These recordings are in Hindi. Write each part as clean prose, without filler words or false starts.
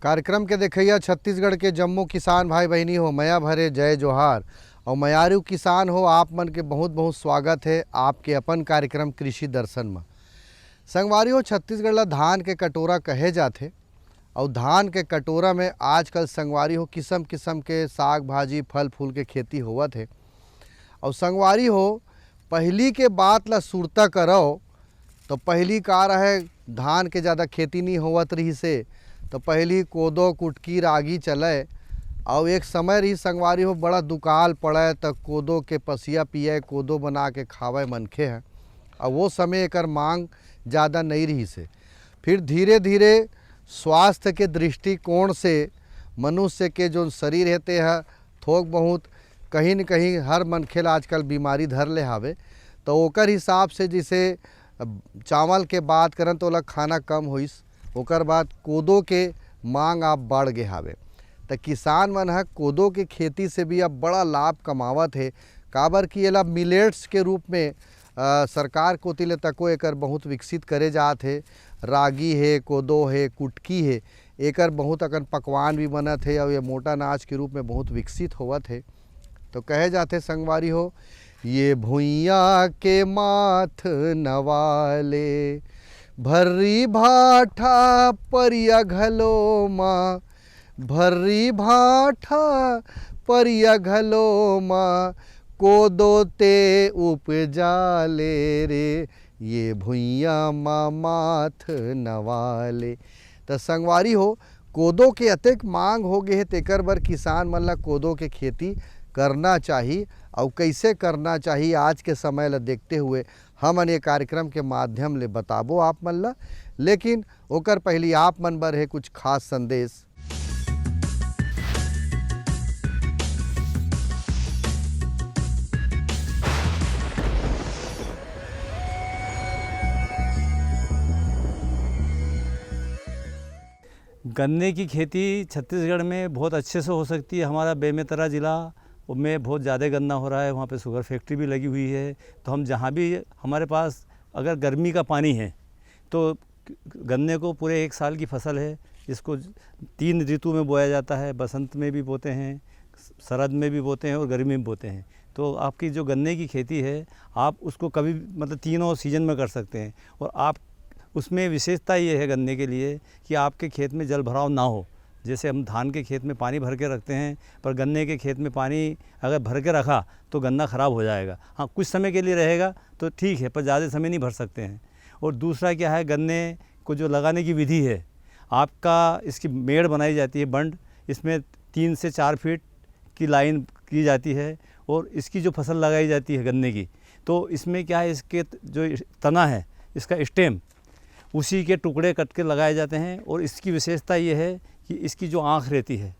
कार्यक्रम के देखैया छत्तीसगढ़ के जम्मो किसान भाई बहनी हो, मया भरे जय जोहार। और मयारू किसान हो, आप मन के बहुत बहुत स्वागत है आपके अपन कार्यक्रम कृषि दर्शन में। संगवारी हो, छत्तीसगढ़ ला धान के कटोरा कहे जाते और धान के कटोरा में आजकल संगवारी हो किस्म किस्म के साग भाजी फल फूल के खेती होवत है। और संगवारी हो, पहली के बात ला सुरता करो तो पहली का रहे धान के ज़्यादा खेती नहीं होवत रही से, तो पहली कोदो कुटकी रागी चले। और एक समय रही संगवारी हो, बड़ा दुकाल पड़े तो कोदो के पसिया पिए, कोदो बना के खावे मनखे हैं। और वो समय एक मांग ज़्यादा नहीं रही से फिर धीरे धीरे स्वास्थ्य के दृष्टिकोण से मनुष्य के जो शरीर रहते हैं थोक बहुत कहीं न कहीं हर मनखे ला आजकल बीमारी धर ले हावे। तो ओकर हिसाब से जैसे चावल के बात करन तो ओला खाना कम होइस, ओकर बाद कोदो के मांग आप बढ़ गए हावे। तो किसान मन ह कोदो के खेती से भी अब बड़ा लाभ कमावत है। काबर कि एला मिलेट्स के रूप में सरकार कोती ले तको एकर बहुत विकसित करे जात है। रागी है, कोदो है, कुटकी है, एकर बहुत अकन पकवान भी बनत है और ये मोटा अनाज के रूप में बहुत विकसित होवत है। तो कहे जाते संगवारी हो, ये भुइया के माथ नवाले भर्री भाठा परिया घलो माँ, भर्री भाठा परिया घलो माँ, कोदो ते उपजाले रे, ये भुइया माँ माथ नवाले। तो संगवारी हो, कोदो के अतेक मांग हो गए है, तेकर बर किसान मन ला कोदो के खेती करना चाहिए। और कैसे करना चाहिए आज के समय ला देखते हुए हमन ये कार्यक्रम के माध्यम ले बताबो आप मन ला। लेकिन ओकर पहली आप मन बर है कुछ खास संदेश। गन्ने की खेती छत्तीसगढ़ में बहुत अच्छे से हो सकती है। हमारा बेमेतरा ज़िला में बहुत ज़्यादा गन्ना हो रहा है, वहाँ पे शुगर फैक्ट्री भी लगी हुई है। तो हम जहाँ भी हमारे पास अगर गर्मी का पानी है तो गन्ने को पूरे एक साल की फसल है, इसको 3 ऋतु में बोया जाता है। बसंत में भी बोते हैं, शरद में भी बोते हैं और गर्मी में बोते हैं। तो आपकी जो गन्ने की खेती है आप उसको कभी मतलब तीनों सीजन में कर सकते हैं। और आप उसमें विशेषता ये है गन्ने के लिए कि आपके खेत में जल भराव ना हो। जैसे हम धान के खेत में पानी भर के रखते हैं, पर गन्ने के खेत में पानी अगर भर के रखा तो गन्ना ख़राब हो जाएगा। हाँ, कुछ समय के लिए रहेगा तो ठीक है, पर ज़्यादा समय नहीं भर सकते हैं। और दूसरा क्या है, गन्ने को जो लगाने की विधि है आपका, इसकी मेड़ बनाई जाती है बंड, इसमें 3 से 4 फीट की लाइन की जाती है और इसकी जो फसल लगाई जाती है गन्ने की, तो इसमें क्या है, इसके जो तना है इसका स्टेम, उसी के टुकड़े कट के लगाए जाते हैं। और इसकी विशेषता ये है कि इसकी जो आँख रहती है,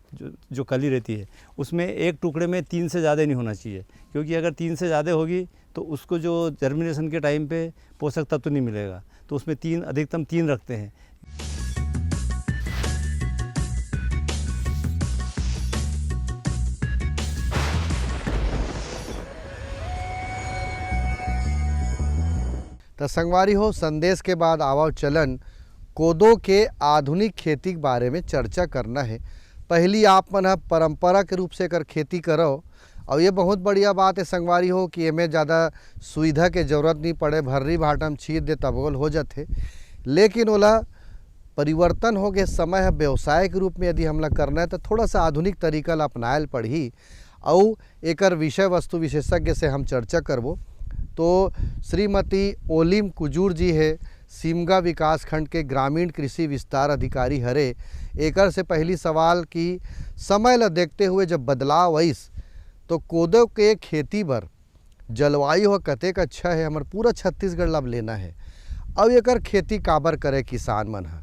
जो कली रहती है, उसमें एक टुकड़े में 3 से ज़्यादा नहीं होना चाहिए, क्योंकि अगर 3 से ज़्यादा होगी तो उसको जो जर्मिनेशन के टाइम पे पोषक तत्व नहीं मिलेगा। तो उसमें 3 अधिकतम 3 रखते हैं। तो संगवारी हो, संदेश के बाद आवो चलन कोदो के आधुनिक खेती के बारे में चर्चा करना है। पहली आप मन परंपरा के रूप से कर खेती करो, और ये बहुत बढ़िया बात है संगवारी हो कि एमें ज़्यादा सुविधा के जरूरत नहीं पड़े, भर्री भाटम छीट दे तबोल हो जाते। लेकिन ओला परिवर्तन हो गए, समय है व्यवसाय के रूप में यदि हमला करना है तो थोड़ा सा आधुनिक तरीका ला अपनाएल पड़ी। और एकर विषय वस्तु विशेषज्ञ से हम चर्चा करबो। तो श्रीमती ओलिम कुजूर जी है, सिमगा विकास खंड के ग्रामीण कृषि विस्तार अधिकारी हरे। एकर से पहली सवाल कि समय ला देखते हुए जब बदलाव आइस तो कोदो के खेती बर जलवायु कतेक अच्छा है, हमार पूरा छत्तीसगढ़ ला लेना है। अब एकर खेती काबर करे किसान मन है,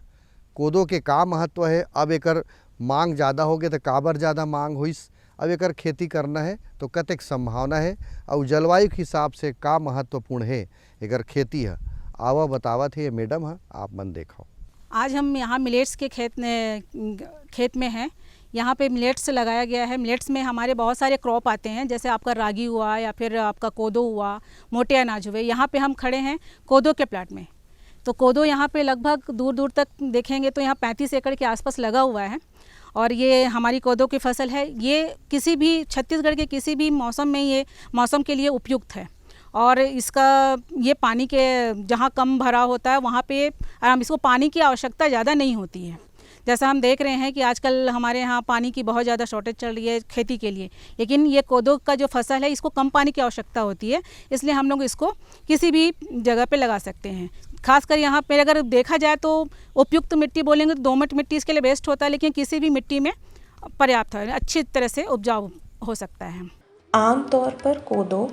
कोदो के का महत्व है, अब एकर मांग ज़्यादा हो गए तो काबर ज़्यादा मांग होइस, अब एकर खेती करना है तो कतेक संभावना है, और जलवायु के हिसाब से का महत्वपूर्ण है एकर खेती है। आवा बतावत है ये मैडम है, आप मन देखो। आज हम यहाँ मिलेट्स के खेत में हैं। यहाँ पे मिलेट्स लगाया गया है। मिलेट्स में हमारे बहुत सारे क्रॉप आते हैं, जैसे आपका रागी हुआ या फिर आपका कोदो हुआ, मोटे अनाज हुए। यहाँ पे हम खड़े हैं कोदो के प्लाट में। तो कोदो यहाँ पे लगभग दूर दूर तक देखेंगे तो यहाँ 35 एकड़ के आसपास लगा हुआ है। और ये हमारी कोदो की फसल है। ये किसी भी छत्तीसगढ़ के किसी भी मौसम में ये मौसम के लिए उपयुक्त है। और इसका ये पानी के जहाँ कम भरा होता है वहाँ पे इसको पानी की आवश्यकता ज़्यादा नहीं होती है। जैसा हम देख रहे हैं कि आजकल हमारे यहाँ पानी की बहुत ज़्यादा शॉर्टेज चल रही है खेती के लिए, लेकिन ये कोदो का जो फसल है इसको कम पानी की आवश्यकता होती है, इसलिए हम लोग इसको किसी भी जगह पे लगा सकते हैं। खासकर यहाँ पे अगर देखा जाए तो उपयुक्त मिट्टी बोलेंगे तो दोमट मिट्टी इसके लिए बेस्ट होता है, लेकिन किसी भी मिट्टी में पर्याप्त है, अच्छी तरह से उपजाऊ हो सकता है। आमतौर पर कोदो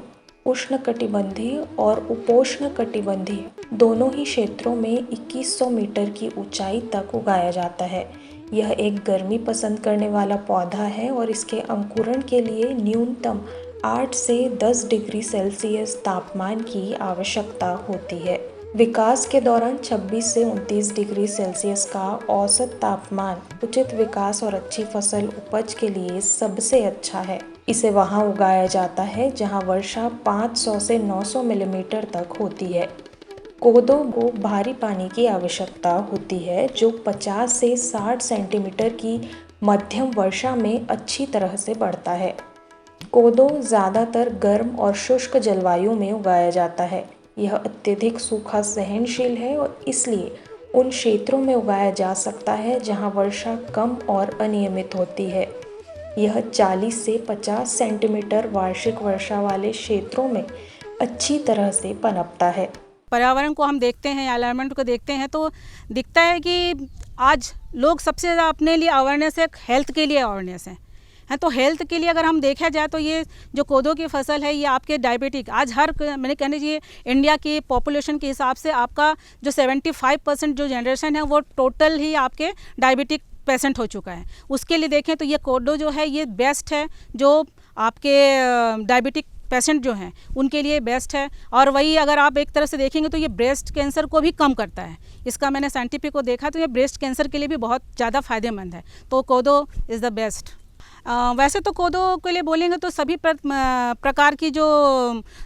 उष्णकटिबंधीय और उपोष्णकटिबंधीय दोनों ही क्षेत्रों में 2100 मीटर की ऊंचाई तक उगाया जाता है। यह एक गर्मी पसंद करने वाला पौधा है और इसके अंकुरण के लिए न्यूनतम 8 से 10 डिग्री सेल्सियस तापमान की आवश्यकता होती है। विकास के दौरान 26 से 29 डिग्री सेल्सियस का औसत तापमान उचित विकास और अच्छी फसल उपज के लिए सबसे अच्छा है। इसे वहां उगाया जाता है जहां वर्षा 500 से 900 मिलीमीटर तक होती है। कोदो को भारी पानी की आवश्यकता होती है जो 50 से 60 सेंटीमीटर की मध्यम वर्षा में अच्छी तरह से बढ़ता है। कोदो ज़्यादातर गर्म और शुष्क जलवायु में उगाया जाता है। यह अत्यधिक सूखा सहनशील है और इसलिए उन क्षेत्रों में उगाया जा सकता है जहां वर्षा कम और अनियमित होती है। यह 40 से 50 सेंटीमीटर वार्षिक वर्षा वाले क्षेत्रों में अच्छी तरह से पनपता है। पर्यावरण को हम देखते हैं, एनवायरनमेंट को देखते हैं तो दिखता है कि आज लोग सबसे ज़्यादा अपने लिए अवेयरनेस है, हेल्थ के लिए अवेयरनेस है। तो हेल्थ के लिए अगर हम देखा जाए तो ये जो कोदो की फसल है ये आपके डायबिटिक आज मैंने कहना चाहिए इंडिया की पॉपुलेशन के हिसाब से आपका जो 75% जो जनरेशन है वो टोटल ही आपके डायबिटिक पेशेंट हो चुका है। उसके लिए देखें तो ये कोदो जो है ये बेस्ट है, जो आपके डायबिटिक पेशेंट जो हैं उनके लिए बेस्ट है। और वही अगर आप एक तरह से देखेंगे तो ये ब्रेस्ट कैंसर को भी कम करता है। इसका मैंने साइंटिफिक को देखा तो ये ब्रेस्ट कैंसर के लिए भी बहुत ज़्यादा फ़ायदेमंद है। तो कोदो इज़ द बेस्ट। वैसे तो कोदो के लिए बोलेंगे तो सभी प्रकार की जो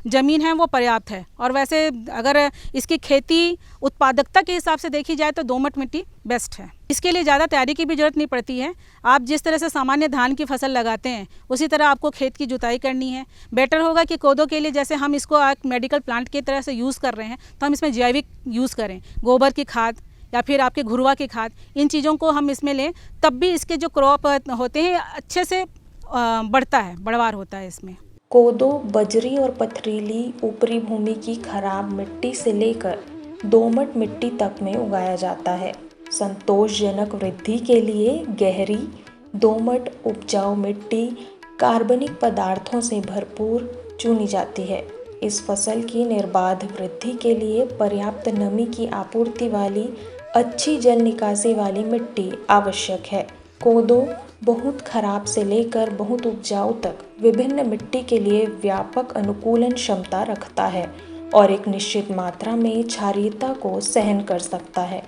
ज़मीन है वो पर्याप्त है। और वैसे अगर इसकी खेती उत्पादकता के हिसाब से देखी जाए तो दोमट मिट्टी बेस्ट है। इसके लिए ज़्यादा तैयारी की भी ज़रूरत नहीं पड़ती है। आप जिस तरह से सामान्य धान की फसल लगाते हैं उसी तरह आपको खेत की जुताई करनी है। बेटर होगा कि कोदो के लिए जैसे हम इसको एक मेडिकल प्लांट की तरह से यूज़ कर रहे हैं तो हम इसमें जैविक यूज़ करें, गोबर की खाद या फिर आपके घुरवा की खाद, इन चीज़ों को हम इसमें लें, तब भी इसके जो क्रॉप होते हैं अच्छे से बढ़ता है, बढ़वार होता है इसमें। कोदो बजरी और पथरीली ऊपरी भूमि की खराब मिट्टी से लेकर दोमट मिट्टी तक में उगाया जाता है। संतोषजनक वृद्धि के लिए गहरी दोमट उपजाऊ मिट्टी कार्बनिक पदार्थों से भरपूर चुनी जाती है। इस फसल की निर्बाध वृद्धि के लिए पर्याप्त नमी की आपूर्ति वाली अच्छी जल निकासी वाली मिट्टी आवश्यक है। कोदो बहुत खराब से लेकर बहुत उपजाऊ तक विभिन्न मिट्टी के लिए व्यापक अनुकूलन क्षमता रखता है और एक निश्चित मात्रा में क्षारीयता को सहन कर सकता है।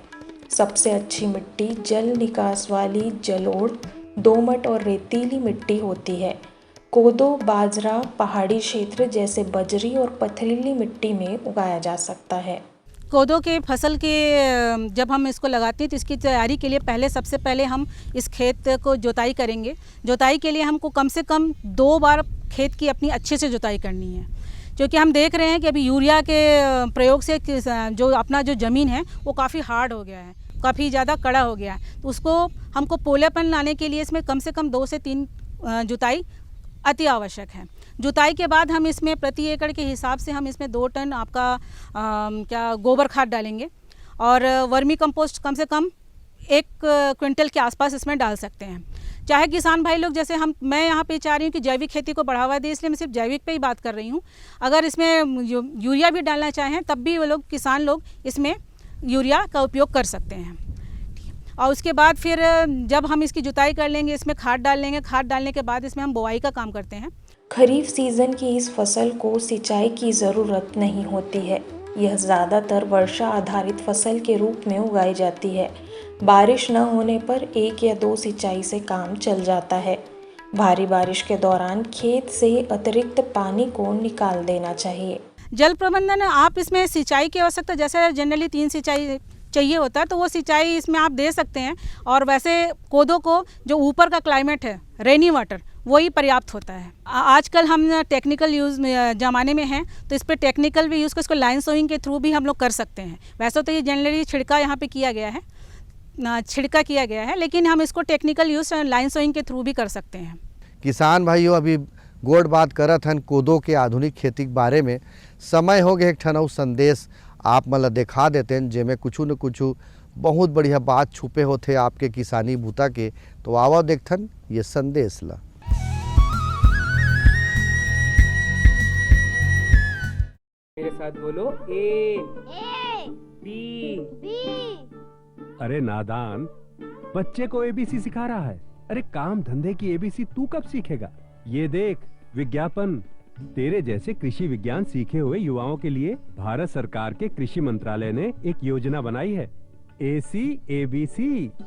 सबसे अच्छी मिट्टी जल निकास वाली जलोढ़, दोमट और रेतीली मिट्टी होती है। कोदो बाजरा पहाड़ी क्षेत्र जैसे बजरी और पथरीली मिट्टी में उगाया जा सकता है। कोदो के फसल के जब हम इसको लगाते हैं तो इसकी तैयारी के लिए सबसे पहले हम इस खेत को जुताई करेंगे। जुताई के लिए हमको कम से कम 2 बार खेत की अपनी अच्छे से जुताई करनी है, क्योंकि हम देख रहे हैं कि अभी यूरिया के प्रयोग से जो अपना जो ज़मीन है वो काफ़ी हार्ड हो गया है, काफ़ी ज़्यादा कड़ा हो गया है। तो उसको हमको पोलेपन लाने के लिए इसमें कम से कम 2 से 3 जुताई अति आवश्यक है। जुताई के बाद हम इसमें प्रति एकड़ के हिसाब से हम इसमें 2 टन आपका गोबर खाद डालेंगे और वर्मी कंपोस्ट कम से कम 1 क्विंटल के आसपास इसमें डाल सकते हैं। चाहे किसान भाई लोग जैसे मैं यहाँ पे चाह रही हूँ कि जैविक खेती को बढ़ावा दें, इसलिए मैं सिर्फ जैविक पे ही बात कर रही हूँ। अगर इसमें यूरिया भी डालना चाहें तब भी वो लोग किसान लोग इसमें यूरिया का उपयोग कर सकते हैं। और उसके बाद फिर जब हम इसकी जुताई कर लेंगे, इसमें खाद डाल लेंगे। खाद डालने के बाद इसमें हम बुआई का काम करते हैं। खरीफ सीजन की इस फसल को सिंचाई की ज़रूरत नहीं होती है। यह ज़्यादातर वर्षा आधारित फसल के रूप में उगाई जाती है। बारिश न होने पर 1 या 2 सिंचाई से काम चल जाता है। भारी बारिश के दौरान खेत से अतिरिक्त पानी को निकाल देना चाहिए। जल प्रबंधन आप इसमें सिंचाई की आवश्यकता, जैसे जनरली 3 सिंचाई चाहिए होता है तो वो सिंचाई इसमें आप दे सकते हैं। और वैसे कोदो को जो ऊपर का क्लाइमेट है, रेनी वाटर, वही पर्याप्त होता है। आजकल हम टेक्निकल यूज़ ज़माने में हैं तो इस पर टेक्निकल भी यूज़ कर, इसको लाइन सोइंग के थ्रू भी हम लोग कर सकते हैं। वैसे तो ये जनरली छिड़का यहाँ पे किया गया है, छिड़का किया गया है, लेकिन हम इसको टेक्निकल यूज़ लाइन सोइंग के थ्रू भी कर सकते हैं। किसान भाइयों अभी गोड़ बात करत हन कोदो के आधुनिक खेती के बारे में। समय हो गए एक ठन अउ संदेश आप मतलब दिखा देते हैं जेमें कुछ न कुछ बहुत बढ़िया बात छुपे होते आपके किसानी बूता के। तो आवा देखथन ये संदेश ला। मेरे साथ बोलो ए बी। अरे नादान, बच्चे को एबीसी सिखा रहा है। अरे काम धंधे की एबीसी तू कब सीखेगा? ये देख विज्ञापन। तेरे जैसे कृषि विज्ञान सीखे हुए युवाओं के लिए भारत सरकार के कृषि मंत्रालय ने एक योजना बनाई है, ACABC।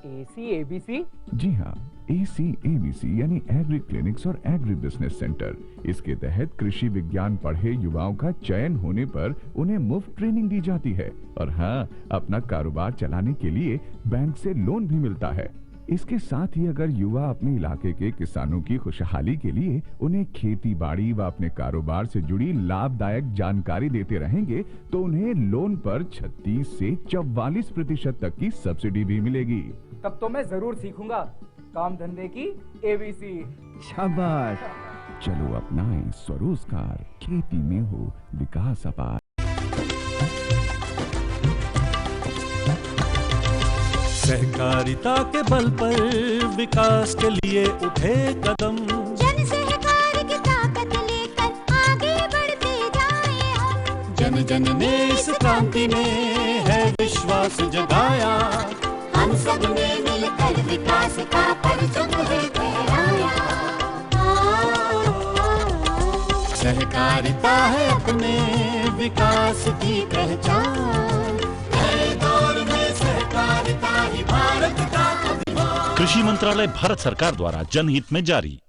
ACABC? जी हाँ, ACABC यानी एग्री क्लिनिक्स और एग्री बिजनेस सेंटर। इसके तहत कृषि विज्ञान पढ़े युवाओं का चयन होने पर उन्हें मुफ्त ट्रेनिंग दी जाती है और हाँ, अपना कारोबार चलाने के लिए बैंक से लोन भी मिलता है। इसके साथ ही अगर युवा अपने इलाके के किसानों की खुशहाली के लिए उन्हें खेती बाड़ी व अपने कारोबार से जुड़ी लाभदायक जानकारी देते रहेंगे तो उन्हें लोन पर 36 से 44% तक की सब्सिडी भी मिलेगी। तब तो मैं जरूर सीखूंगा काम धंधे की ABC। शाबाश, चलो अपनाएं स्वरोजगार, खेती में हो विकास अपार। सहकारिता के बल पर विकास के लिए उठे कदम, जन सहकार की ताकत लेकर आगे बढ़ते जाएं हम। जन जन ने इस क्रांति में है विश्वास जगाया, हम सब ने मिलकर विकास का परचम है फहराया। सहकारिता है अपने विकास की पहचान, नए दौर में सहकारिता ही भारत का अभिमान। कृषि मंत्रालय भारत सरकार द्वारा जनहित में जारी।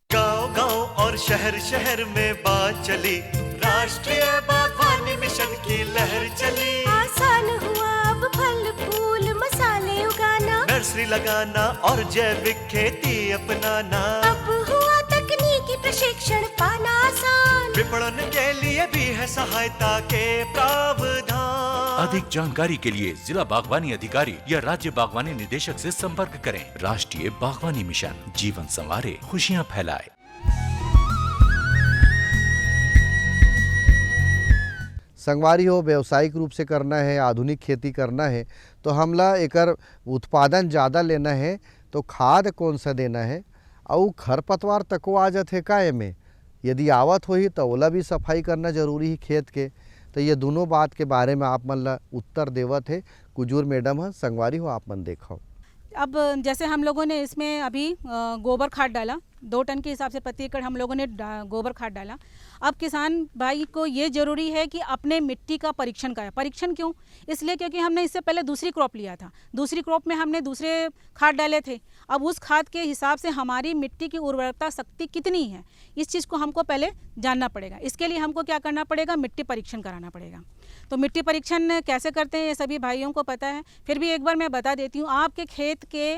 गांव-गांव और शहर शहर में बात चली, राष्ट्रीय बागवानी मिशन की लहर चली। आसान हुआ अब फल फूल मसाले उगाना, नर्सरी लगाना और जैविक खेती अपनाना। अब हुआ तकनीकी प्रशिक्षण पाना आसान, विपणन के लिए भी है सहायता के प्रावधान। अधिक जानकारी के लिए जिला बागवानी अधिकारी या राज्य बागवानी निदेशक से संपर्क करें। राष्ट्रीय बागवानी मिशन, जीवन संवारे, खुशियां फैलाए। संगवारी हो व्यावसायिक रूप से करना है, आधुनिक खेती करना है तो हमला एकर उत्पादन ज़्यादा लेना है तो खाद कौन सा देना है और खरपतवार तको आ जाते का एमे, यदि आवत होही तो ओला भी सफाई करना जरूरी है खेत के। तो ये दोनों बात के बारे में आप मन ला उत्तर देवत है कुजूर मैडम है। संगवारी हो आप मन देखो। अब जैसे हम लोगों ने इसमें अभी गोबर खाद डाला, 2 टन के हिसाब से प्रति एकड़ हम लोगों ने गोबर खाद डाला। अब किसान भाई को ये ज़रूरी है कि अपने मिट्टी का परीक्षण करें। परीक्षण क्यों? इसलिए क्योंकि हमने इससे पहले दूसरी क्रॉप लिया था, दूसरी क्रॉप में हमने दूसरे खाद डाले थे। अब उस खाद के हिसाब से हमारी मिट्टी की उर्वरता शक्ति कितनी है, इस चीज़ को हमको पहले जानना पड़ेगा। इसके लिए हमको क्या करना पड़ेगा? मिट्टी परीक्षण कराना पड़ेगा। तो मिट्टी परीक्षण कैसे करते हैं ये सभी भाइयों को पता है, फिर भी एक बार मैं बता देती हूँ। आपके खेत के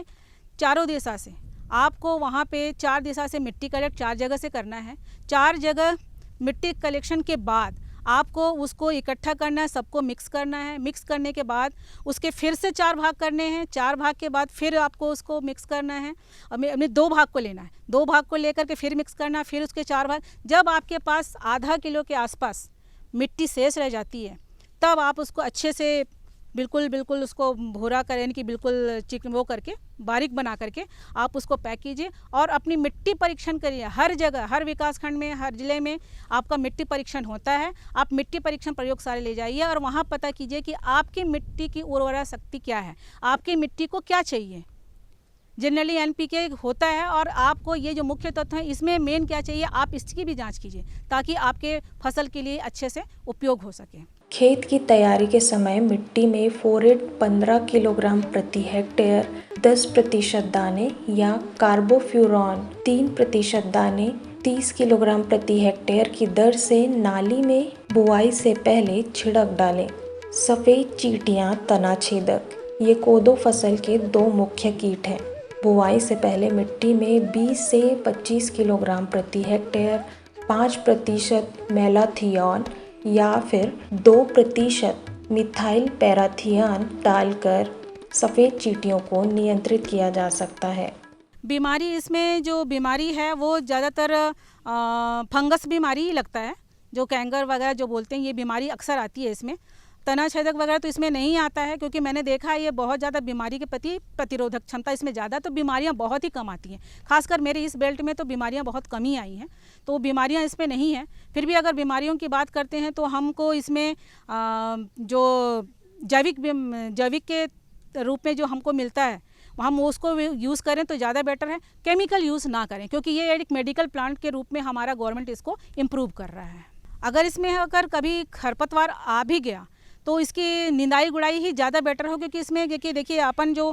चारों दिशा से आपको वहाँ पे 4 दिशा से मिट्टी कलेक्ट 4 जगह से करना है। 4 जगह मिट्टी कलेक्शन के बाद आपको उसको इकट्ठा करना है, सबको मिक्स करना है। मिक्स करने के बाद उसके फिर से 4 भाग करने हैं। 4 भाग के बाद फिर आपको उसको मिक्स करना है। अपने 2 भाग को लेना है, 2 भाग को लेकर के फिर मिक्स करना है, फिर उसके 4 भाग। जब आपके पास आधा किलो के आसपास मिट्टी शेष रह जाती है तब आप उसको अच्छे से बिल्कुल उसको भूरा करें, यानी कि बिल्कुल चिकन वो करके बारीक बना करके आप उसको पैक कीजिए और अपनी मिट्टी परीक्षण करिए। हर जगह, हर विकास खंड में, हर जिले में आपका मिट्टी परीक्षण होता है। आप मिट्टी परीक्षण प्रयोगशाला ले जाइए और वहाँ पता कीजिए कि आपकी मिट्टी की उर्वरा शक्ति क्या है, आपकी मिट्टी को क्या चाहिए। जनरली NPK होता है और आपको ये जो मुख्य तत्व है इसमें मेन क्या चाहिए, आप इसकी भी जांच कीजिए ताकि आपके फसल के लिए अच्छे से उपयोग हो सके। खेत की तैयारी के समय मिट्टी में फोरेट 15 किलोग्राम प्रति हेक्टेयर 10% दाने या कार्बोफ्यूरॉन 3% दाने 30 किलोग्राम प्रति हेक्टेयर की दर से नाली में बुआई से पहले छिड़क डालें। सफ़ेद चींटियाँ तनाछेदक, ये कोदो फसल के 2 मुख्य कीट हैं। बुआई से पहले मिट्टी में 20 से 25 किलोग्राम प्रति हेक्टेयर 5% मेलाथियोन या फिर 2% मिथाइल पैराथियन डालकर सफ़ेद चींटियों को नियंत्रित किया जा सकता है। बीमारी, इसमें जो बीमारी है वो ज़्यादातर फंगस बीमारी ही लगता है, जो कैंगर वगैरह जो बोलते हैं, ये बीमारी अक्सर आती है इसमें। तना छेदक वगैरह तो इसमें नहीं आता है, क्योंकि मैंने देखा है ये बहुत ज़्यादा बीमारी के प्रति प्रतिरोधक क्षमता इसमें ज़्यादा, तो बीमारियां बहुत ही कम आती हैं। खासकर मेरे इस बेल्ट में तो बीमारियां बहुत कम ही आई हैं, तो बीमारियां इसमें नहीं हैं। फिर भी अगर बीमारियों की बात करते हैं तो हमको इसमें जो जैविक के रूप में जो हमको मिलता है हम उसको यूज़ करें तो ज़्यादा बेटर है। केमिकल यूज़ ना करें, क्योंकि ये एक मेडिकल प्लांट के रूप में हमारा गवर्नमेंट इसको इम्प्रूव कर रहा है। अगर इसमें अगर कभी खरपतवार आ भी गया तो इसकी निंदाई गुड़ाई ही ज़्यादा बेटर हो, क्योंकि इसमें देखिए अपन जो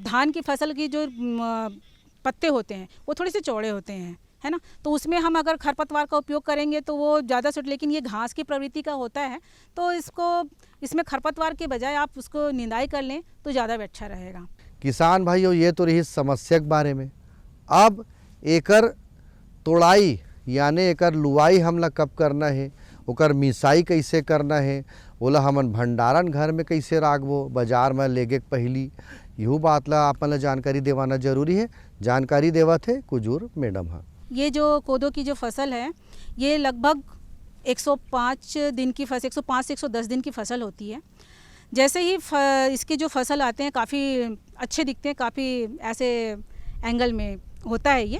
धान की फसल की जो पत्ते होते हैं वो थोड़े से चौड़े होते हैं, है ना, तो उसमें हम अगर खरपतवार का उपयोग करेंगे तो वो ज़्यादा सूट, लेकिन ये घास की प्रवृत्ति का होता है, तो इसमें खरपतवार के बजाय आप उसको निंदाई कर लें तो ज़्यादा अच्छा रहेगा। किसान भाइयों, ये तो रही समस्या के बारे में। अब एकर तोड़ाई यानी एकर लुआई हमला कब करना है, ओकर मिसाई कैसे करना है, ओला हमन भंडारण घर में कैसे राखबो, बाजार में लेगे पहली, यहू बात ला आपन ला जानकारी देवाना जरूरी है। जानकारी देवत है कुजूर मैडम। हाँ, ये जो कोदो की जो फसल है ये लगभग 105 दिन की फसल, 105 से 110 दिन की फसल होती है। जैसे ही इसके जो फसल आते हैं काफ़ी अच्छे दिखते हैं, काफ़ी ऐसे एंगल में होता है ये।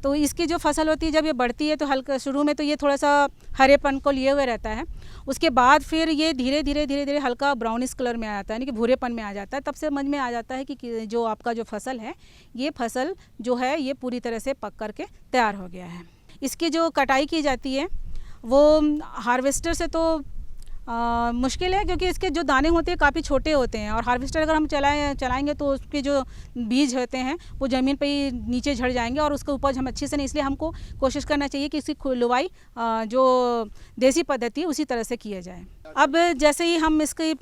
तो इसकी जो फसल होती है जब ये बढ़ती है तो हल्का शुरू में तो ये थोड़ा सा हरेपन को लिए हुए रहता है, उसके बाद फिर ये धीरे धीरे हल्का ब्राउनिश कलर में आ जाता है, यानी कि भूरेपन में आ जाता है। तब से समझ में आ जाता है कि जो आपका जो फसल है ये फसल जो है ये पूरी तरह से पक करके तैयार हो गया है। इसकी जो कटाई की जाती है वो हार्वेस्टर से तो मुश्किल है, क्योंकि इसके जो दाने होते हैं काफ़ी छोटे होते हैं, और हार्वेस्टर अगर हम चलाएंगे तो उसके जो बीज होते हैं वो ज़मीन पे ही नीचे झड़ जाएंगे और उसका उपज हम अच्छे से नहीं, इसलिए हमको कोशिश करना चाहिए कि इसकी लुवाई जो देसी पद्धति है उसी तरह से किया जाए। अब जैसे ही हम इसकी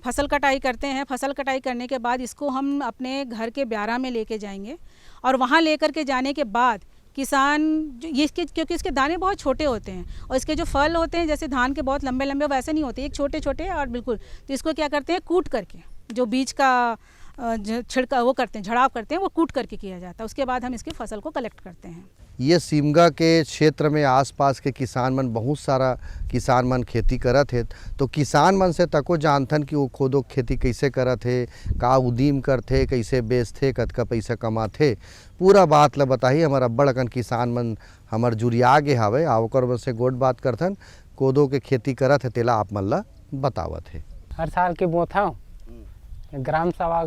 फसल कटाई करते हैं, फसल कटाई करने के बाद इसको हम अपने घर के ब्यारा में लेके जाएंगे, और वहाँ लेकर के जाने के बाद किसान क्योंकि इसके दाने बहुत छोटे होते हैं और इसके जो फल होते हैं जैसे धान के बहुत लंबे लंबे वैसे नहीं होते, एक छोटे छोटे और बिल्कुल, तो इसको क्या करते हैं कूट करके, जो बीज का छिड़का वो करते हैं, झड़ाव करते हैं, वो कूट करके किया जाता है। उसके बाद हम इसकी फसल को कलेक्ट करते हैं। ये सिमगा के क्षेत्र में आसपास के किसान मन बहुत सारा किसान मन खेती करत है, तो किसान मन से तको जानथन कि वो खोदो खेती कैसे करत है, का उदीम करथे, कैसे बेचथे, कतका पैसा कमाथे, पूरा बात ला बताही। हमारा अब्बड़ अकन किसान मन हमर जुरिया गे हवे, ओकर मन से गोट बात करथन, कोदो के खेती करत है तेला आप मन ला बतावत है। हर साल के बोथाओ ग्राम सभा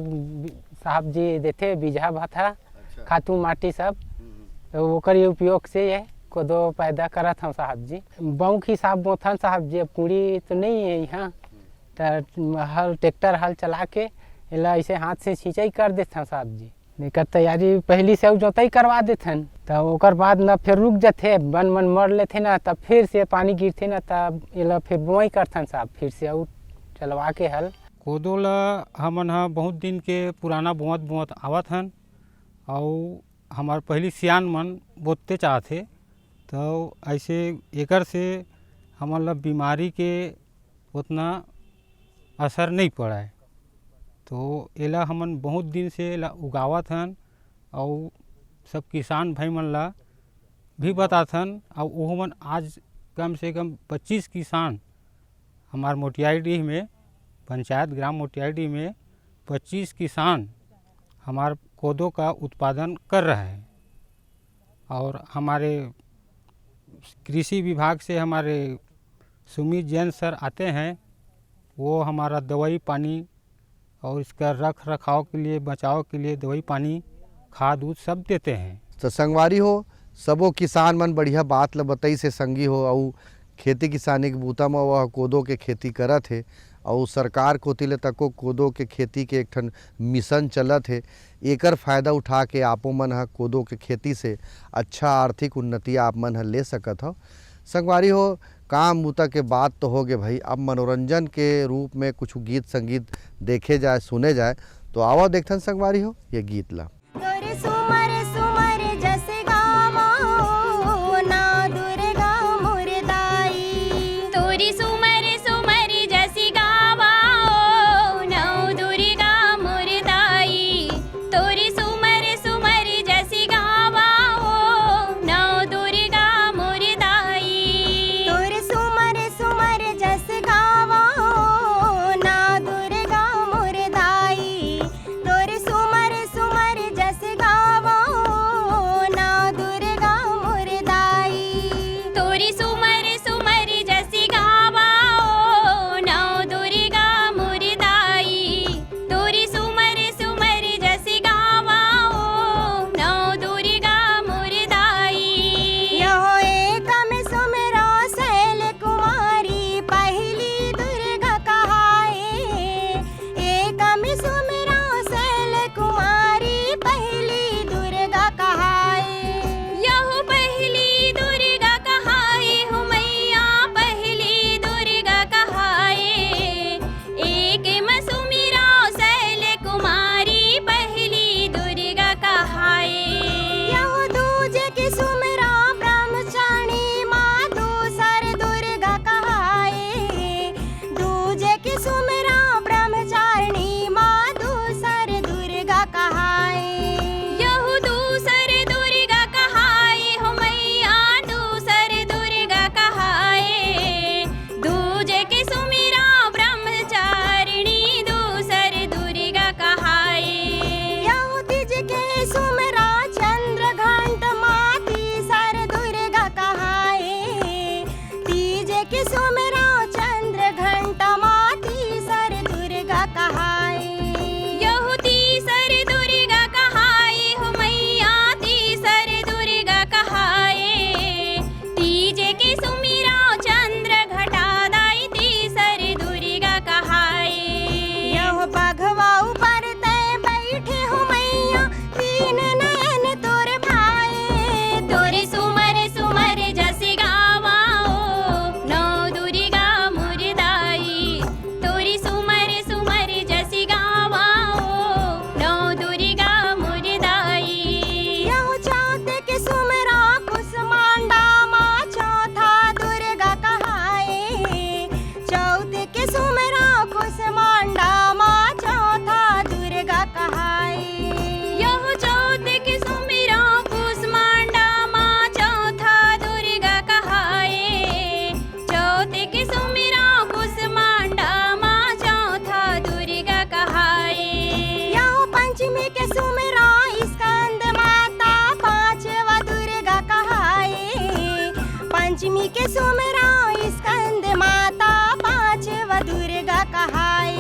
साहब जी देते बीजा भाथा खातू माटी सब, तो ओकर उपयोग से ये कोदो पैदा करत हूँ साहब जी। बौक हिसाब बोथन साहब जी, अब कुड़ी तो नहीं है यहाँ, तो हल ट्रैक्टर हल चला के इला ऐसे हाथ से सिंचाई कर देते हैं साहब जी। एकर तैयारी पहली से जोताई करवा देते हैं, तो ओकर बाद न फिर रुक जाते, बन मन मर लेते ना, तब फिर से पानी गिरते ना, तब इला फिर बुआई करते साहब, फिर से और चलवा के हल। कोदो ला हमन हा बहुत दिन के पुराना बोत आवत हन, और हमार पहली सियान मन बोते चाहते, तो ऐसे एकर से हमन ला बीमारी के उतना असर नहीं पड़ा है, तो एला हमन बहुत दिन से एला उगावत हन, और सब किसान भाई मन ला भी बताथन, और वो मन आज कम से कम 25 किसान हमार मोटियाईडीह में पंचायत ग्राम मोटियाईडीह में 25 किसान हमार कोदो का उत्पादन कर रहे हैं। और हमारे कृषि विभाग से हमारे सुमित जैन सर आते हैं, वो हमारा दवाई पानी और इसका रख रखाव के लिए, बचाव के लिए दवाई पानी, खाद उद सब देते हैं। तो संगवारी हो सबो किसान मन बढ़िया बात ला बताई से संगी हो, और खेती किसानी के बूता में वह कोदो के खेती करत है और सरकार कोती ले तको कोदो के खेती के एक ठन मिशन चलत है। एकर फ़ायदा उठा के आपो मन ह कोदो के खेती से अच्छा आर्थिक उन्नति आप मन ह ले सकत हो। संगवारी हो, काम बूता के बात तो हो गए भाई, अब मनोरंजन के रूप में कुछ गीत संगीत देखे जाए सुने जाए, तो आओ देखथन संगवारी हो ये गीत ला। तोरे सुमर सुमर जस गावा ना दुर्गा मुरदाई, तोरी सुमर सुमर जस गावा नौ दुर्गा मुरदाई, तोरी सुमर सुमर जस गावा नौ दुर्गा मुरदाई, तोरे सुमर सुमर जस गावा ना दुर्गा मुरदाई, तोरे सुमर सुमर जस गावा ना दुर्गा मुरदाई, तोरी सुमर सुमर जस गावा नौ दुर्गा मुरदाई, तोरी सुमर सुमर जस गावा नौ दुर्गा मुरदाई। यहो एक में सुमरो शैल कुमारी पहली दुर्गा कहाए, एक में सुमरो शैल कुमारी पहली दुर्गा कहाए, यहो पहली दुर्गा कहाए हो मैया पहली दुर्गा कहाए, एक में सुमिरो शैल कुमारी पहली दुर्गा कहाए, यहो दूजे की सुमिरो ब्रह्मचारिणी माँ दूसर दुर्गा कहाए, दूजे की सुमिरो ब्रह्मचारिणी माँ दूसर दुर्गा कहाए, यहो दूसर दुर्गा कहाए हो मैया दूसर दुर्गा कहाए, दूजे की सुमिरो ब्रह्मचारिणी दूसर दुर्गा कहाए, यहो तीज के सुमिरो चंद्र घंट माँ तीसर दुर्गा कहाए, तीज की सुमिरो चंद्र घंट माँ तीसर दुर्गा कहाए, यहो तीसर दुर्गा कहाए हो मैया तीसर दुर्गा कहाए, तीज की सुमिरो चंद्र घटादाई तीसर दुर्गा कहाए, यहो बघवा ऊपर तय बैठे हो मैया तीन नयन तोर भाए, तोरे सुमर सुमर जस गावा नौ दुर्गा मुरदाई, तोरी सुमर सुमर जस गावा नौ दुर्गा मुरदाई, यहो चौथे के सुमरा कुसमांडा माँ चौथा दुर्गा कहाए, चौथे के सुमरा कुसमांडा माँ चौथा दुर्गा कहाए, यहो चौथे के सुमिरो कुसमांडा माँ चौथा दुर्गा कहाए, चौथे के सुमिरो कुसमांडा माँ चौथा दुर्गा कहाए, यहो पंचमी के सुमिरो स्कंद माता पांचवा दुर्गा कहाए, पंचमी के सुमिरो स्कंद माता पांचवा दुर्गा कहाए,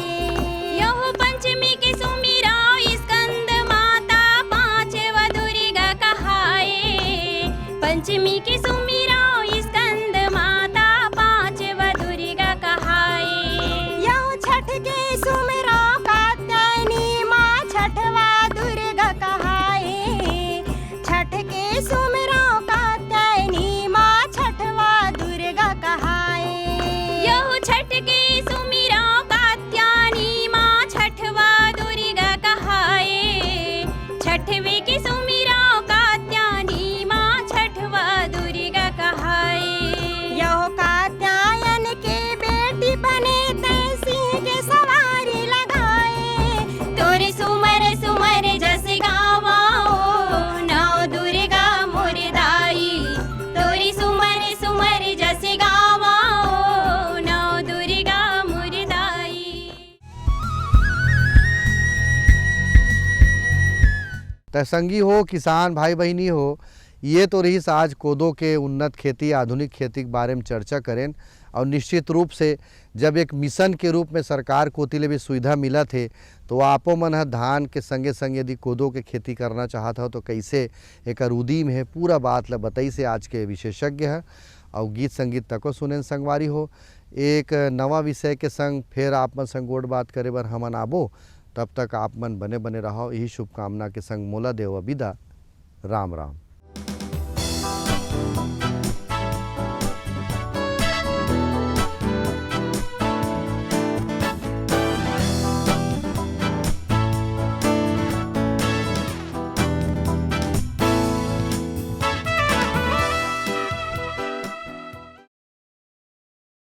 यहो पंचमी के सुमिरो स्कंद माता पांचवा दुर्गा कहाए, पंचमी के सुमिरो स्कंद माता पांचवा दुर्गा कहाए, यहो छठ के सुमिरो कात्यायनी माँ छठवा दुर्गा कहाए, छठ के सुमिरो कात्यायनी माँ छठवा दुर्गा कहाए, यहो छठ के सुमिरो कात्यायनी माँ छठवा दुर्गा कहाए, छठवे के सुमिरो कात्यायनी माँ छठवा दुर्गा कहाए, यहो कात्यायन के बेटी बने तय सिंह के सवारी लगाए, तोरे सुमर सुमर जस गावा नौ दुर्गा मुरदाई, तोरी सुमर सुमर जस गावा नौ दुर्गा मुरदाई। तसंगी हो, किसान भाई बहनी हो, ये तो रही आज कोदो के उन्नत खेती आधुनिक खेती के बारे में चर्चा करें। और निश्चित रूप से जब एक मिशन के रूप में सरकार कोती ले भी सुविधा मिला थे, तो आपो मन ह धान के संगे संग यदि कोदो के खेती करना चाहत हो तो कैसे एक उदीम है, पूरा बात ला बताई से आज के विशेषज्ञ है। और गीत संगीत तको सुने संगवारी हो। एक नवा विषय के संग फिर आप मन संग गोड़ बात करे बर हमन आबो। तब तक आप मन बने बने रहो, यही शुभकामना के संग मोला देव विदा। राम राम।